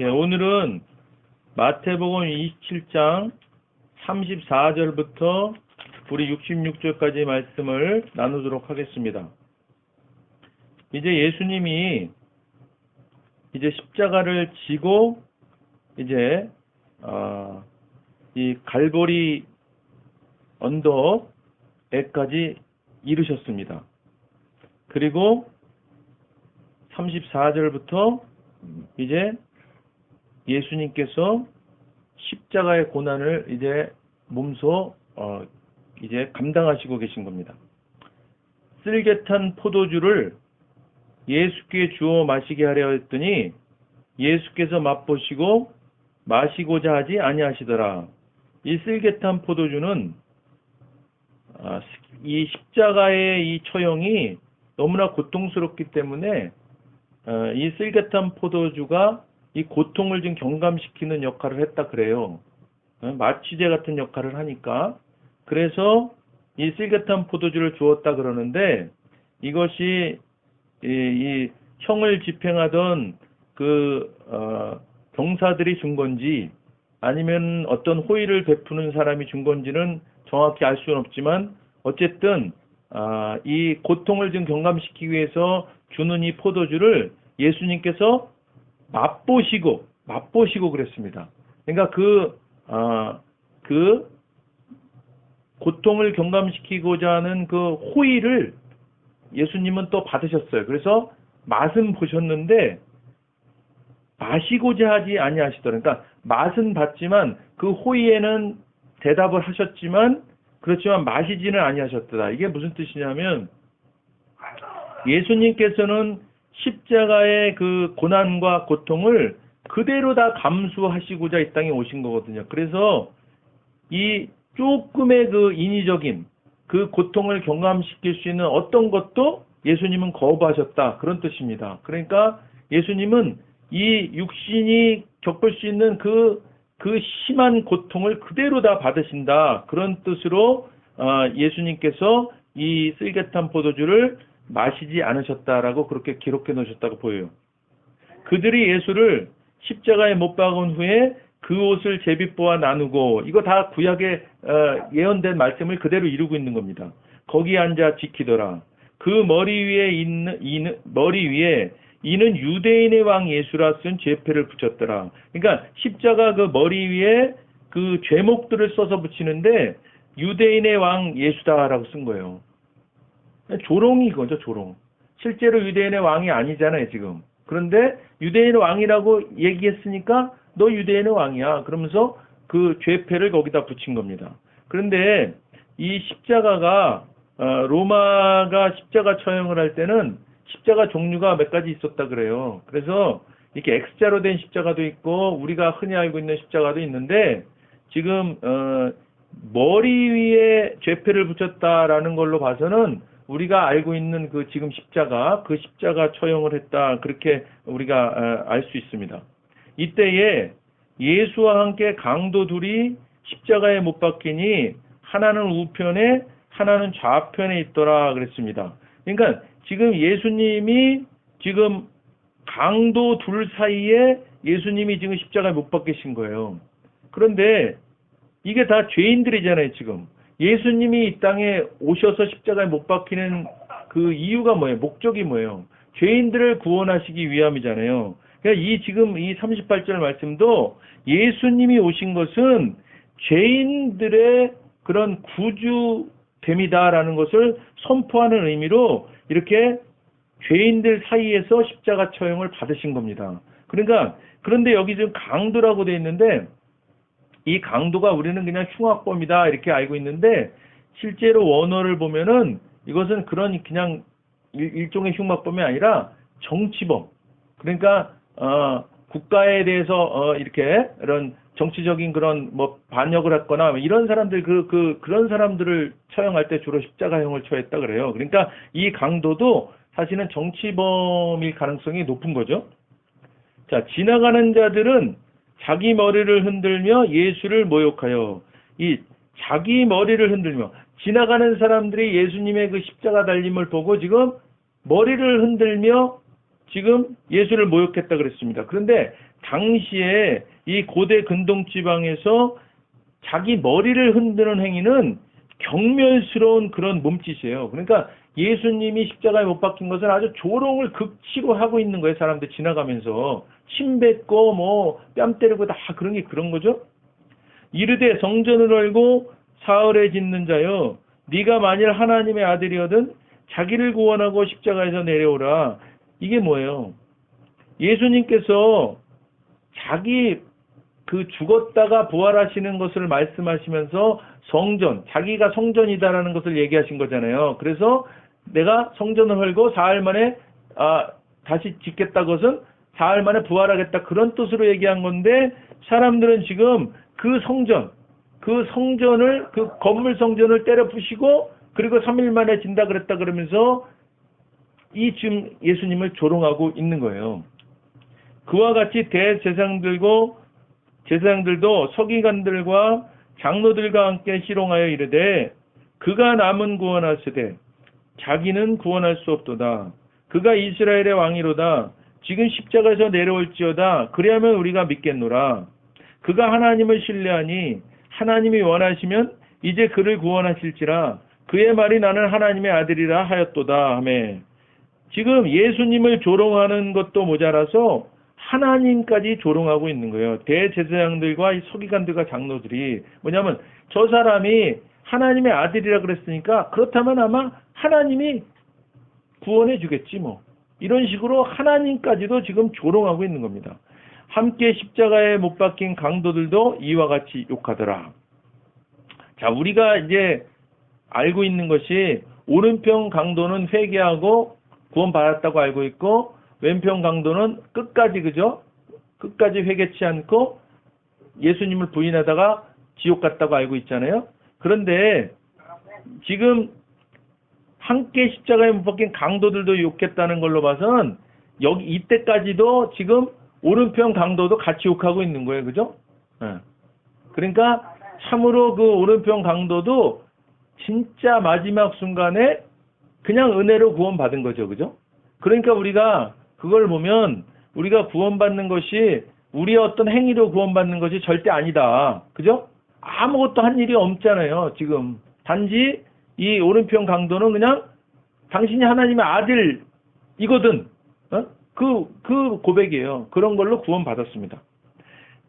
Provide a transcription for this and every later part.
예, 오늘은 마태복음 27장 34절부터 우리 66절까지 말씀을 나누도록 하겠습니다. 이제 예수님이 이제 십자가를 지고 이제 이 갈보리 언덕에까지 이르셨습니다. 그리고 34절부터 이제 예수님께서 십자가의 고난을 이제 몸소 이제 감당하시고 계신 겁니다. 쓸개탄 포도주를 예수께 주어 마시게 하려 했더니 예수께서 맛보시고 마시고자 하지 아니하시더라. 이 쓸개탄 포도주는 이 십자가의 이 처형이 너무나 고통스럽기 때문에 이 쓸개탄 포도주가 이 고통을 좀 경감시키는 역할을 했다 그래요. 마취제 같은 역할을 하니까. 그래서 이 쓸개탄 포도주를 주었다 그러는데, 이것이 이 형을 집행하던 그 경사들이 준 건지 아니면 어떤 호의를 베푸는 사람이 준 건지는 정확히 알 수는 없지만, 어쨌든 이 고통을 좀 경감시키기 위해서 주는 이 포도주를 예수님께서 맛보시고 그랬습니다. 그러니까 그 고통을 경감시키고자 하는 그 호의를 예수님은 또 받으셨어요. 그래서 맛은 보셨는데 마시고자 하지 아니하시더라. 그러니까 맛은 봤지만 그 호의에는 대답을 하셨지만, 그렇지만 마시지는 아니하셨더라. 이게 무슨 뜻이냐면, 예수님께서는 십자가의 그 고난과 고통을 그대로 다 감수하시고자 이 땅에 오신 거거든요. 그래서 이 조금의 그 인위적인 그 고통을 경감시킬 수 있는 어떤 것도 예수님은 거부하셨다. 그런 뜻입니다. 그러니까 예수님은 이 육신이 겪을 수 있는 그 심한 고통을 그대로 다 받으신다. 그런 뜻으로 예수님께서 이 쓸개탄 포도주를 마시지 않으셨다라고 그렇게 기록해 놓으셨다고 보여요. 그들이 예수를 십자가에 못 박은 후에 그 옷을 제비뽀와 나누고, 이거 다 구약에 예언된 말씀을 그대로 이루고 있는 겁니다. 거기 앉아 지키더라. 그 머리 위에 이는 유대인의 왕 예수라 쓴 죄패를 붙였더라. 그러니까 십자가 그 머리 위에 그 죄목들을 써서 붙이는데 유대인의 왕 예수다라고 쓴 거예요. 조롱이 이거죠, 조롱. 실제로 유대인의 왕이 아니잖아요, 지금. 그런데 유대인의 왕이라고 얘기했으니까 너 유대인의 왕이야. 그러면서 그 죄패를 거기다 붙인 겁니다. 그런데 이 십자가가 로마가 십자가 처형을 할 때는 십자가 종류가 몇 가지 있었다 그래요. 그래서 이렇게 X자로 된 십자가도 있고 우리가 흔히 알고 있는 십자가도 있는데, 지금 머리 위에 죄패를 붙였다라는 걸로 봐서는 우리가 알고 있는 그 지금 십자가, 그 십자가 처형을 했다, 그렇게 우리가 알 수 있습니다. 이때에 예수와 함께 강도 둘이 십자가에 못 박히니 하나는 우편에 하나는 좌편에 있더라 그랬습니다. 그러니까 지금 예수님이 지금 강도 둘 사이에 예수님이 지금 십자가에 못 박히신 거예요. 그런데 이게 다 죄인들이잖아요, 지금. 예수님이 이 땅에 오셔서 십자가에 못 박히는 그 이유가 뭐예요? 목적이 뭐예요? 죄인들을 구원하시기 위함이잖아요. 그러니까 지금 이 38절 말씀도 예수님이 오신 것은 죄인들의 그런 구주됨이다라는 것을 선포하는 의미로 이렇게 죄인들 사이에서 십자가 처형을 받으신 겁니다. 그러니까, 그런데 여기 지금 강도라고 되어 있는데, 이 강도가 우리는 그냥 흉악범이다 이렇게 알고 있는데, 실제로 원어를 보면은 이것은 그런 그냥 일종의 흉악범이 아니라 정치범. 그러니까 국가에 대해서 이렇게 이런 정치적인 그런 뭐 반역을 했거나 이런 사람들 그런 사람들을 처형할 때 주로 십자가형을 처했다 그래요. 그러니까 이 강도도 사실은 정치범일 가능성이 높은 거죠. 자, 지나가는 자들은 자기 머리를 흔들며 예수를 모욕하여, 이 자기 머리를 흔들며 지나가는 사람들이 예수님의 그 십자가 달림을 보고 지금 머리를 흔들며 지금 예수를 모욕했다 그랬습니다. 그런데 당시에 이 고대 근동 지방에서 자기 머리를 흔드는 행위는 경멸스러운 그런 몸짓이에요. 그러니까 예수님이 십자가에 못 박힌 것은 아주 조롱을 극치로 하고 있는 거예요. 사람들 지나가면서 침 뱉고 뭐 뺨 때리고 다 그런 게 그런 거죠. 이르되 성전을 열고 사흘에 짓는 자여, 네가 만일 하나님의 아들이거든 자기를 구원하고 십자가에서 내려오라. 이게 뭐예요? 예수님께서 자기 그 죽었다가 부활하시는 것을 말씀하시면서 성전, 자기가 성전이다라는 것을 얘기하신 거잖아요. 그래서 내가 성전을 헐고 사흘 만에 다시 짓겠다 것은 사흘 만에 부활하겠다 그런 뜻으로 얘기한 건데, 사람들은 지금 그 성전을 그 건물 성전을 때려 부시고 그리고 3일 만에 진다 그랬다 그러면서 이 지금 예수님을 조롱하고 있는 거예요. 그와 같이 제사장들도 서기관들과 장로들과 함께 희롱하여 이르되 그가 남은 구원하시되 자기는 구원할 수 없도다. 그가 이스라엘의 왕이로다. 지금 십자가에서 내려올지어다. 그리하면 우리가 믿겠노라. 그가 하나님을 신뢰하니 하나님이 원하시면 이제 그를 구원하실지라. 그의 말이 나는 하나님의 아들이라 하였도다 하매, 지금 예수님을 조롱하는 것도 모자라서 하나님까지 조롱하고 있는 거예요. 대제사장들과 이 서기관들과 장로들이 뭐냐면 저 사람이 하나님의 아들이라 그랬으니까 그렇다면 아마 하나님이 구원해 주겠지 뭐, 이런 식으로 하나님까지도 지금 조롱하고 있는 겁니다. 함께 십자가에 못 박힌 강도들도 이와 같이 욕하더라. 자, 우리가 이제 알고 있는 것이 오른편 강도는 회개하고 구원받았다고 알고 있고, 왼편 강도는 끝까지 끝까지 회개치 않고 예수님을 부인하다가 지옥 갔다고 알고 있잖아요. 그런데 지금 함께 십자가에 못 박힌 강도들도 욕했다는 걸로 봐서는 이때까지도 지금 오른편 강도도 같이 욕하고 있는 거예요. 그죠? 그러니까 참으로 그 오른편 강도도 진짜 마지막 순간에 그냥 은혜로 구원받은 거죠. 그죠? 그러니까 우리가 그걸 보면 우리가 구원받는 것이 우리의 어떤 행위로 구원받는 것이 절대 아니다. 그죠? 아무것도 한 일이 없잖아요. 지금 단지 이 오른편 강도는 그냥 당신이 하나님의 아들이거든. 그 고백이에요. 그런 걸로 구원받았습니다.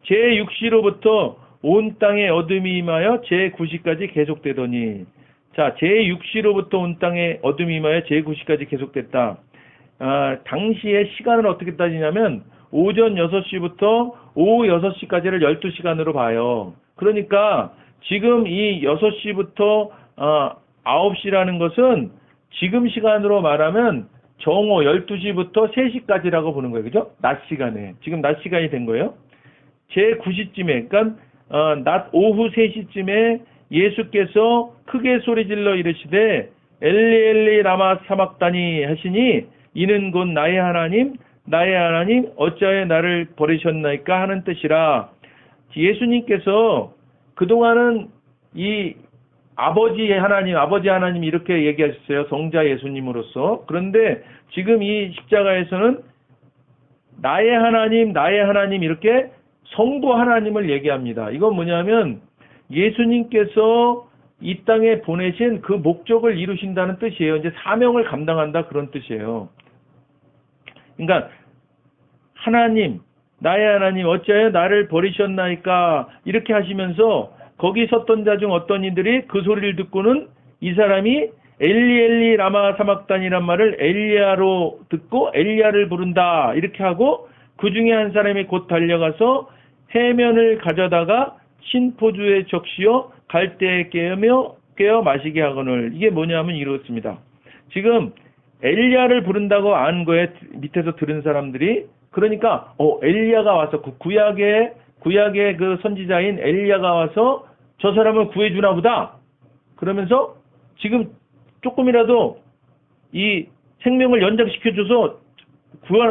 제6시로부터 온 땅에 어둠이 임하여 제9시까지 계속되더니, 자, 제6시로부터 온 땅에 어둠이 임하여 제9시까지 계속됐다. 당시의 시간을 어떻게 따지냐면 오전 6시부터 오후 6시까지를 12시간으로 봐요. 그러니까 지금 이 6시부터 9시라는 것은 지금 시간으로 말하면 정오 12시부터 3시까지라고 보는 거예요. 그죠? 낮 시간에. 지금 낮 시간이 된 거예요. 제9시쯤에, 그러니까 낮 오후 3시쯤에 예수께서 크게 소리질러 이르시되 엘리 엘리 라마 사막다니 하시니 이는 곧 나의 하나님 어찌하여 나를 버리셨나이까 하는 뜻이라. 예수님께서 그동안은 이 아버지 하나님 이렇게 얘기하셨어요. 성자 예수님으로서. 그런데 지금 이 십자가에서는 나의 하나님 이렇게 성부 하나님을 얘기합니다. 이건 뭐냐면 예수님께서 이 땅에 보내신 그 목적을 이루신다는 뜻이에요. 이제 사명을 감당한다 그런 뜻이에요. 그러니까 나의 하나님 어찌하여 나를 버리셨나이까 이렇게 하시면서 거기 섰던 자 중 어떤 이들이 그 소리를 듣고는 이 사람이 엘리 엘리 라마 사막단이란 말을 엘리야로 듣고 엘리야를 부른다 이렇게 하고, 그 중에 한 사람이 곧 달려가서 해면을 가져다가 신포주에 적시어 갈대에 깨어 마시게 하거늘. 이게 뭐냐면 이렇습니다. 지금 엘리야를 부른다고 안 거에 밑에서 들은 사람들이, 그러니까 엘리야가 와서 구약의 그 선지자인 엘리야가 와서 저 사람을 구해주나 보다. 그러면서 지금 조금이라도 이 생명을 연장시켜줘서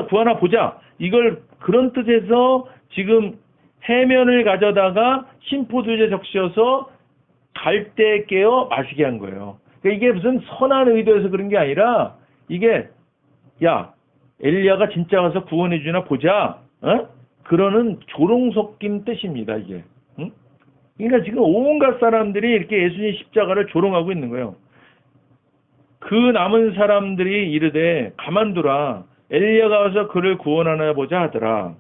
구하나 보자. 이걸 그런 뜻에서 지금 해면을 가져다가 신포주에 적셔서 갈대에 깨어 마시게 한 거예요. 그러니까 이게 무슨 선한 의도에서 그런 게 아니라 이게 야 엘리야가 진짜 와서 구원해 주나 보자. 그러는 조롱 섞인 뜻입니다, 이게. 응? 그러니까 지금 온갖 사람들이 이렇게 예수님 십자가를 조롱하고 있는 거예요. 그 남은 사람들이 이르되 가만두라. 엘리야가 와서 그를 구원하나 보자 하더라.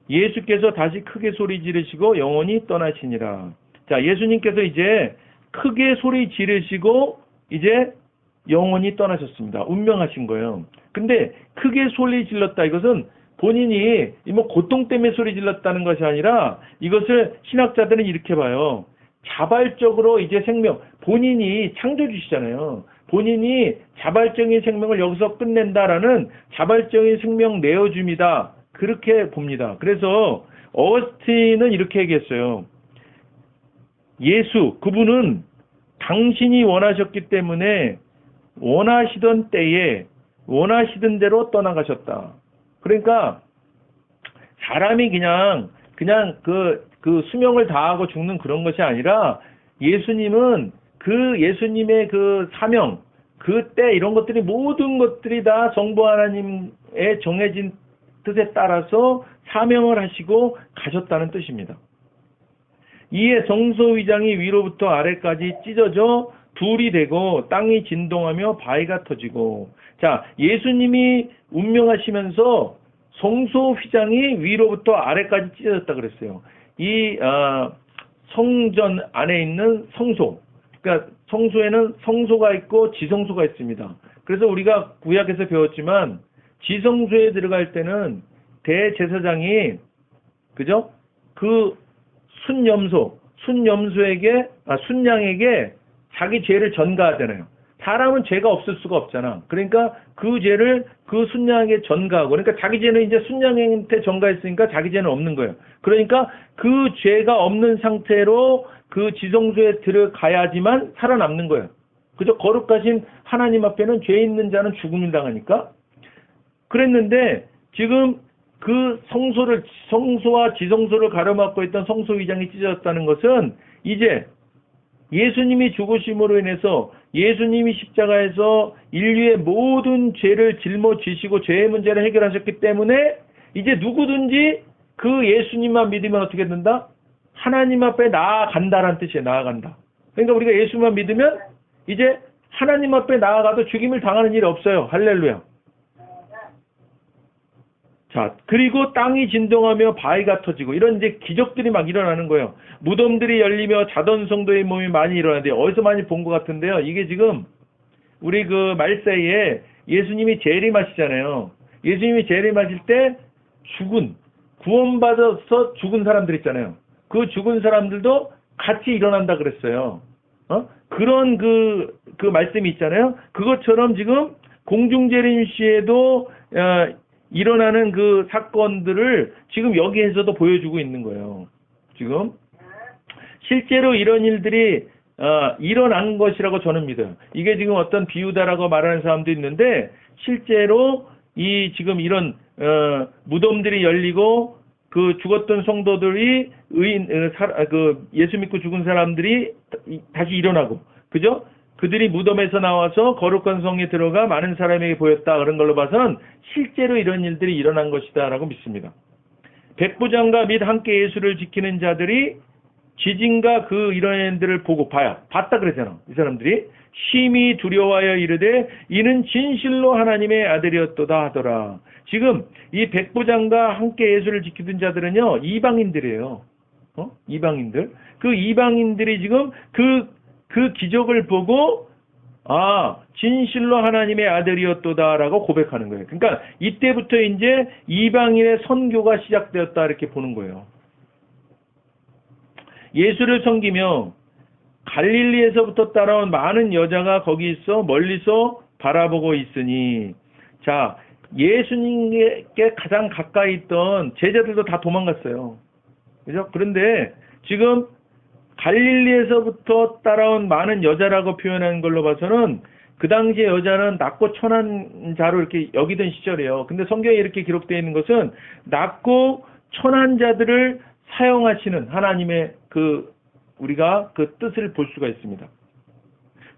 예수께서 다시 크게 소리 지르시고 영원히 떠나시니라. 자, 예수님께서 이제 크게 소리 지르시고 이제 영원히 떠나셨습니다. 운명하신 거예요. 근데 크게 소리 질렀다, 이것은 본인이 뭐 고통 때문에 소리 질렀다는 것이 아니라 이것을 신학자들은 이렇게 봐요. 자발적으로 이제 생명, 본인이 창조주시잖아요. 본인이 자발적인 생명을 여기서 끝낸다라는 자발적인 생명 내어줌이다. 그렇게 봅니다. 그래서 어거스틴은 이렇게 얘기했어요. 예수, 그분은 당신이 원하셨기 때문에 원하시던 때에 원하시던 대로 떠나가셨다. 그러니까 사람이 그냥 그 수명을 다하고 죽는 그런 것이 아니라 예수님은 그 예수님의 그 사명, 그 때 이런 것들이 모든 것들이 다 성부 하나님의 정해진 뜻에 따라서 사명을 하시고 가셨다는 뜻입니다. 이에 성소위장이 위로부터 아래까지 찢어져 둘이 되고 땅이 진동하며 바위가 터지고, 자, 예수님이 운명하시면서 성소휘장이 위로부터 아래까지 찢어졌다 그랬어요. 이 성전 안에 있는 성소, 그러니까 성소에는 성소가 있고 지성소가 있습니다. 그래서 우리가 구약에서 배웠지만 지성소에 들어갈 때는 대제사장이 그죠? 그 순양에게 자기 죄를 전가하잖아요. 사람은 죄가 없을 수가 없잖아. 그러니까 그 죄를 그 순양에게 전가하고, 그러니까 자기 죄는 이제 순양한테 전가했으니까 자기 죄는 없는 거예요. 그러니까 그 죄가 없는 상태로 그 지성소에 들어가야지만 살아남는 거예요. 그죠? 거룩하신 하나님 앞에는 죄 있는 자는 죽음을 당하니까. 그랬는데 지금 그 성소와 지성소를 가로막고 있던 성소위장이 찢어졌다는 것은 이제 예수님이 죽으심으로 인해서 예수님이 십자가에서 인류의 모든 죄를 짊어지시고 죄의 문제를 해결하셨기 때문에 이제 누구든지 그 예수님만 믿으면 어떻게 된다? 하나님 앞에 나아간다라는 뜻이에요. 나아간다. 그러니까 우리가 예수만 믿으면 이제 하나님 앞에 나아가도 죽임을 당하는 일이 없어요. 할렐루야. 자, 그리고 땅이 진동하며 바위가 터지고 이런 이제 기적들이 막 일어나는 거예요. 무덤들이 열리며 자던 성도의 몸이 많이 일어나는데 어디서 많이 본 것 같은데요. 이게 지금 우리 그 말세에 예수님이 재림하시잖아요. 예수님이 재림하실 때 구원받아서 죽은 사람들 있잖아요. 그 죽은 사람들도 같이 일어난다 그랬어요. 그런 그 말씀이 있잖아요. 그것처럼 지금 공중재림 시에도 일어나는 그 사건들을 지금 여기에서도 보여주고 있는 거예요. 지금 실제로 이런 일들이 일어난 것이라고 저는 믿어요. 이게 지금 어떤 비유다라고 말하는 사람도 있는데 실제로 이 지금 이런 무덤들이 열리고 그 죽었던 성도들이 예수 믿고 죽은 사람들이 다시 일어나고, 그죠? 그들이 무덤에서 나와서 거룩한 성에 들어가 많은 사람에게 보였다. 그런 걸로 봐서는 실제로 이런 일들이 일어난 것이다라고 믿습니다. 백부장과 및 함께 예수를 지키는 자들이 지진과 그 이런 일들을 보고 봤다 그랬잖아. 이 사람들이 심히 두려워하여 이르되 이는 진실로 하나님의 아들이었도다 하더라. 지금 이 백부장과 함께 예수를 지키던 자들은요, 이방인들이에요. 이방인들. 그 이방인들이 지금 그 기적을 보고 진실로 하나님의 아들이었도다라고 고백하는 거예요. 그러니까 이때부터 이제 이방인의 선교가 시작되었다 이렇게 보는 거예요. 예수를 섬기며 갈릴리에서부터 따라온 많은 여자가 거기 있어 멀리서 바라보고 있으니, 자, 예수님께 가장 가까이 있던 제자들도 다 도망갔어요. 그죠? 그런데 지금 갈릴리에서부터 따라온 많은 여자라고 표현한 걸로 봐서는 그 당시에 여자는 낮고 천한 자로 이렇게 여기던 시절이에요. 근데 성경에 이렇게 기록되어 있는 것은 낮고 천한 자들을 사용하시는 하나님의 우리가 그 뜻을 볼 수가 있습니다.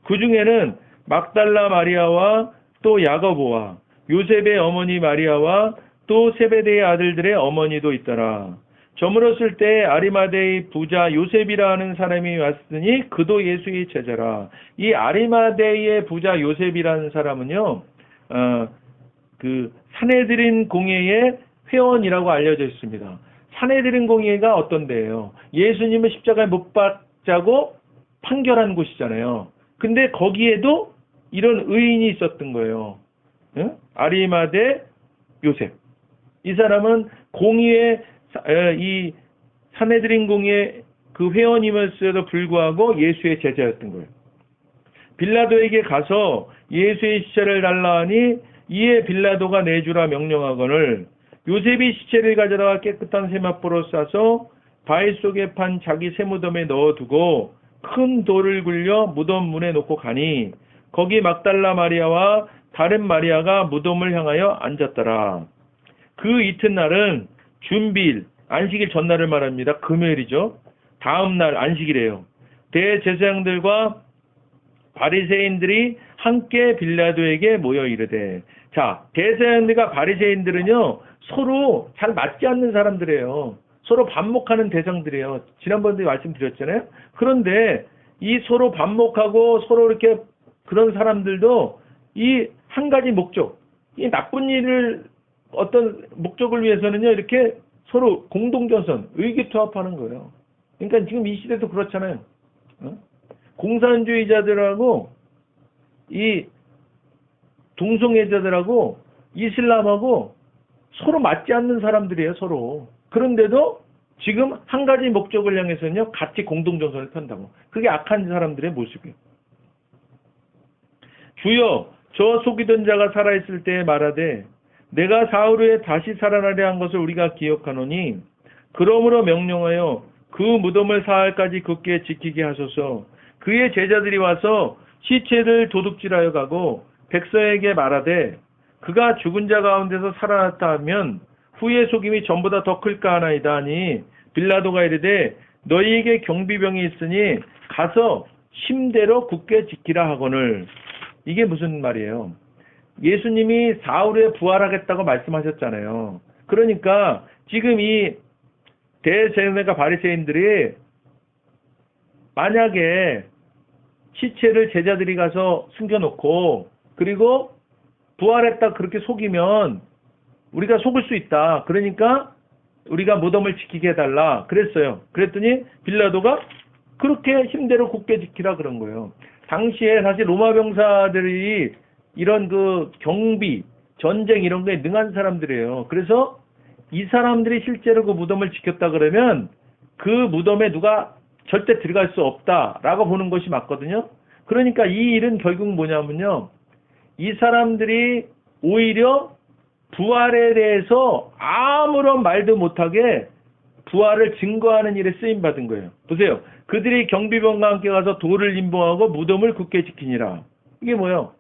그 중에는 막달라 마리아와 또 야고보와 요셉의 어머니 마리아와 또 세베대의 아들들의 어머니도 있더라. 저물었을 때 아리마대의 부자 요셉이라는 사람이 왔으니 그도 예수의 제자라. 이 아리마대의 부자 요셉이라는 사람은요, 그 산헤드린 공회의 회원이라고 알려져 있습니다. 산헤드린 공회가 어떤 데예요? 예수님을 십자가에 못 박자고 판결한 곳이잖아요. 근데 거기에도 이런 의인이 있었던 거예요. 응? 아리마대 요셉. 이 사람은 공의의 이 산헤드린 공의의 그 회원임에도 불구하고 예수의 제자였던 거예요. 빌라도에게 가서 예수의 시체를 달라 하니 이에 빌라도가 내주라 명령하거늘 요셉이 시체를 가져다가 깨끗한 세마포로 싸서 바위 속에 판 자기 세무덤에 넣어두고 큰 돌을 굴려 무덤 문에 놓고 가니 거기 막달라 마리아와 다른 마리아가 무덤을 향하여 앉았더라. 그 이튿날은 준비일, 안식일 전날을 말합니다. 금요일이죠. 다음 날 안식이래요. 대제사장들과 바리새인들이 함께 빌라도에게 모여 이르되, 자, 대제사장들과 바리새인들은요 서로 잘 맞지 않는 사람들이에요. 서로 반목하는 대상들이에요. 지난번에 말씀드렸잖아요. 그런데 이 서로 반목하고 서로 이렇게 그런 사람들도 이 한 가지 목적, 이 나쁜 일을 어떤 목적을 위해서는요 이렇게 서로 공동전선, 의기투합하는 거예요. 그러니까 지금 이 시대도 그렇잖아요. 공산주의자들하고 이 동성애자들하고 이슬람하고 서로 맞지 않는 사람들이에요, 서로. 그런데도 지금 한 가지 목적을 향해서는요 같이 공동전선을 편다고. 그게 악한 사람들의 모습이에요. 주여, 저 속이던 자가 살아있을 때에 말하되 내가 사흘 후에 다시 살아나려 한 것을 우리가 기억하노니 그러므로 명령하여 그 무덤을 사흘까지 굳게 지키게 하소서. 그의 제자들이 와서 시체를 도둑질하여 가고 백성에게 말하되 그가 죽은 자 가운데서 살아났다 하면 후의 속임이 전보다 더 클까 하나이다 하니 빌라도가 이르되 너희에게 경비병이 있으니 가서 심대로 굳게 지키라 하거늘. 이게 무슨 말이에요? 예수님이 사흘 후에 부활하겠다고 말씀하셨잖아요. 그러니까 지금 이 대제사장과 바리새인들이 만약에 시체를 제자들이 가서 숨겨놓고 그리고 부활했다 그렇게 속이면 우리가 속을 수 있다. 그러니까 우리가 무덤을 지키게 해달라 그랬어요. 그랬더니 빌라도가 그렇게 힘대로 굳게 지키라 그런 거예요. 당시에 사실 로마 병사들이 이런 그 경비, 전쟁 이런 거에 능한 사람들이에요. 그래서 이 사람들이 실제로 그 무덤을 지켰다 그러면 그 무덤에 누가 절대 들어갈 수 없다라고 보는 것이 맞거든요. 그러니까 이 일은 결국 뭐냐면요. 이 사람들이 오히려 부활에 대해서 아무런 말도 못하게 부활을 증거하는 일에 쓰임받은 거예요. 보세요. 그들이 경비병과 함께 가서 돌을 임봉하고 무덤을 굳게 지키니라. 이게 뭐예요?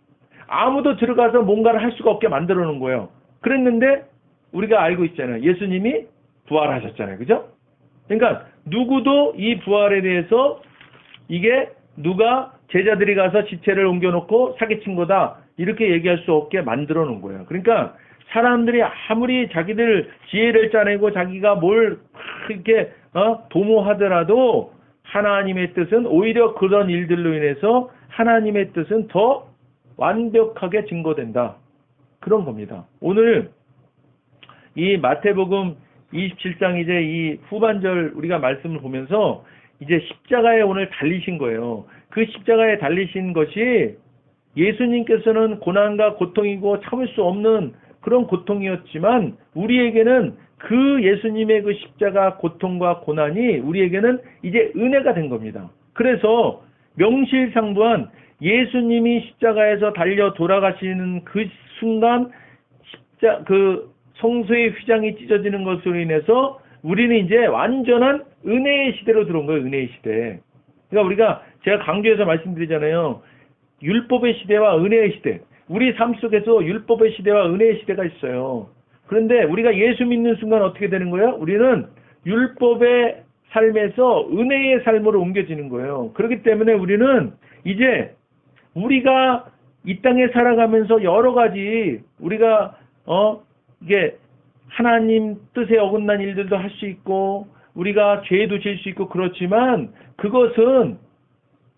아무도 들어가서 뭔가를 할 수가 없게 만들어 놓은 거예요. 그랬는데 우리가 알고 있잖아요. 예수님이 부활하셨잖아요. 그죠? 그러니까 누구도 이 부활에 대해서 이게 누가 제자들이 가서 시체를 옮겨놓고 사기친 거다 이렇게 얘기할 수 없게 만들어 놓은 거예요. 그러니까 사람들이 아무리 자기들 지혜를 짜내고 자기가 뭘 이렇게 도모하더라도 하나님의 뜻은 오히려 그런 일들로 인해서 하나님의 뜻은 더 완벽하게 증거된다. 그런 겁니다. 오늘 이 마태복음 27장 이제 이 후반절 우리가 말씀을 보면서 이제 십자가에 오늘 달리신 거예요. 그 십자가에 달리신 것이 예수님께서는 고난과 고통이고 참을 수 없는 그런 고통이었지만 우리에게는 그 예수님의 그 십자가 고통과 고난이 우리에게는 이제 은혜가 된 겁니다. 그래서 명실상부한 예수님이 십자가에서 달려 돌아가시는 그 순간 그 성소의 휘장이 찢어지는 것으로 인해서 우리는 이제 완전한 은혜의 시대로 들어온 거예요. 은혜의 시대. 그러니까 우리가 제가 강조해서 말씀드리잖아요. 율법의 시대와 은혜의 시대. 우리 삶 속에서 율법의 시대와 은혜의 시대가 있어요. 그런데 우리가 예수 믿는 순간 어떻게 되는 거예요? 우리는 율법의 삶에서 은혜의 삶으로 옮겨지는 거예요. 그렇기 때문에 우리는 이제 우리가 이 땅에 살아가면서 여러 가지 우리가 이게 하나님 뜻에 어긋난 일들도 할 수 있고 우리가 죄도 질 수 있고 그렇지만 그것은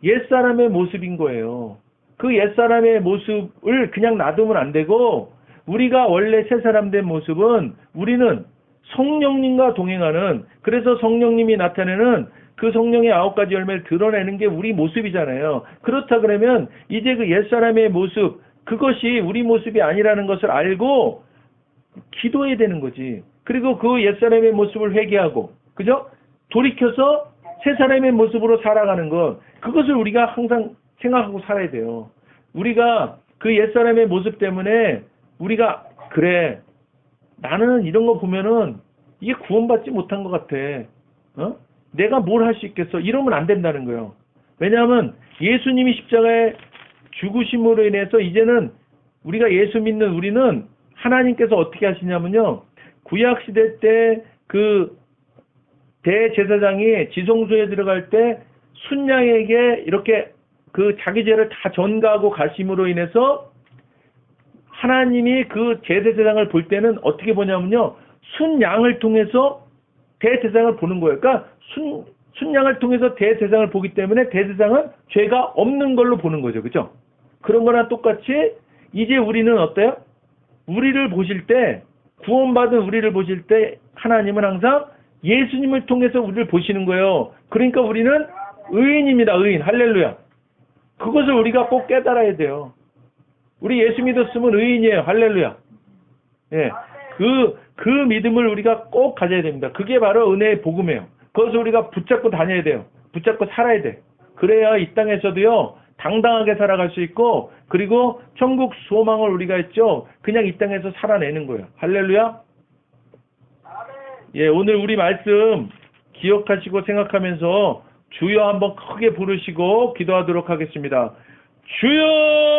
옛사람의 모습인 거예요. 그 옛사람의 모습을 그냥 놔두면 안 되고 우리가 원래 새 사람 된 모습은 우리는 성령님과 동행하는, 그래서 성령님이 나타내는 그 성령의 9가지 열매를 드러내는 게 우리 모습이잖아요. 그렇다 그러면 이제 그 옛사람의 모습, 그것이 우리 모습이 아니라는 것을 알고 기도해야 되는 거지. 그리고 그 옛사람의 모습을 회개하고, 그죠? 돌이켜서 새 사람의 모습으로 살아가는 것, 그것을 우리가 항상 생각하고 살아야 돼요. 우리가 그 옛사람의 모습 때문에 우리가 그래, 나는 이런 거 보면은 이게 구원받지 못한 것 같아. 내가 뭘 할 수 있겠어? 이러면 안 된다는 거예요. 왜냐하면 예수님이 십자가에 죽으심으로 인해서 이제는 우리가 예수 믿는 우리는 하나님께서 어떻게 하시냐면요. 구약시대 때 그 대제사장이 지성소에 들어갈 때 순양에게 이렇게 그 자기 죄를 다 전가하고 가심으로 인해서 하나님이 그 제사장을 볼 때는 어떻게 보냐면요. 순양을 통해서 대제사장을 보는 거예요. 그러니까 순양을 통해서 대제사장을 보기 때문에 대제사장은 죄가 없는 걸로 보는 거죠. 그죠? 그런 거랑 똑같이 이제 우리는 어때요? 우리를 보실 때, 구원받은 우리를 보실 때 하나님은 항상 예수님을 통해서 우리를 보시는 거예요. 그러니까 우리는 의인입니다. 의인. 할렐루야. 그것을 우리가 꼭 깨달아야 돼요. 우리 예수 믿었으면 의인이에요. 할렐루야. 예. 그 믿음을 우리가 꼭 가져야 됩니다. 그게 바로 은혜의 복음이에요. 그것을 우리가 붙잡고 다녀야 돼요. 붙잡고 살아야 돼. 그래야 이 땅에서도요, 당당하게 살아갈 수 있고, 그리고 천국 소망을 우리가 했죠. 그냥 이 땅에서 살아내는 거예요. 할렐루야. 예, 오늘 우리 말씀 기억하시고 생각하면서 주여 한번 크게 부르시고 기도하도록 하겠습니다. 주여!